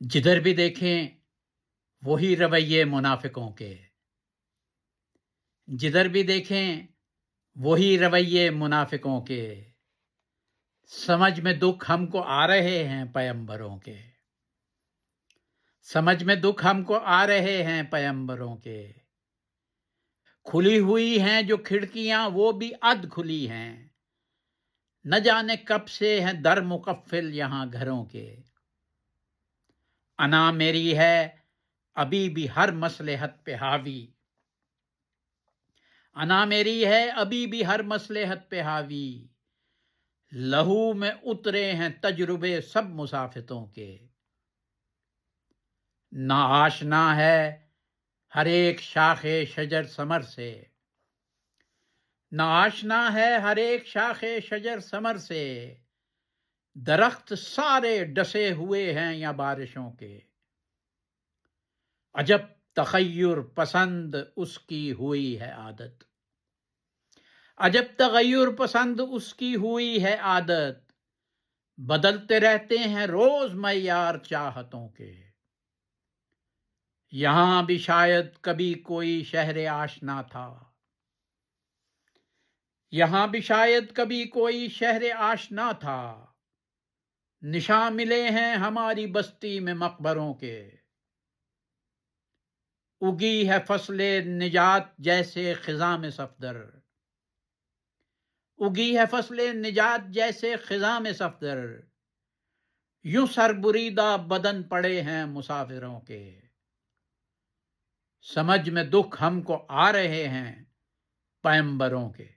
جدھر بھی دیکھیں وہی رویے منافقوں کے، جدھر بھی دیکھیں وہی رویے منافقوں کے، سمجھ میں دکھ ہم کو آ رہے ہیں پیمبروں کے، سمجھ میں دکھ ہم کو آ رہے ہیں پیمبروں کے، کھلی ہوئی ہیں جو کھڑکیاں وہ بھی ادھ کھلی ہیں، نہ جانے کب سے ہیں در مقفل یہاں گھروں کے، انا میری ہے ابھی بھی ہر مصلحت پہ حاوی، انا میری ہے ابھی بھی ہر مصلحت پہ حاوی، لہو میں اترے ہیں تجربے سب مسافتوں کے، نا آشنا ہے ہر ایک شاخ شجر ثمر سے، نا آشنا ہے ہر ایک شاخ شجر ثمر سے، درخت سارے ڈسے ہوئے ہیں یا بارشوں کے، عجب تغیر پسند اس کی ہوئی ہے عادت، عجب تغیر پسند اس کی ہوئی ہے عادت، بدلتے رہتے ہیں روز معیار چاہتوں کے، یہاں بھی شاید کبھی کوئی شہر آشنا تھا، یہاں بھی شاید کبھی کوئی شہر آشنا تھا، نشاں ملے ہیں ہماری بستی میں مقبروں کے، اگی ہے فصل نجات جیسے خزاں میں صفدر، اگی ہے فصل نجات جیسے خزاں میں صفدر، یوں سر بریدہ بدن پڑے ہیں مسافروں کے، سمجھ میں دکھ ہم کو آ رہے ہیں پیمبروں کے۔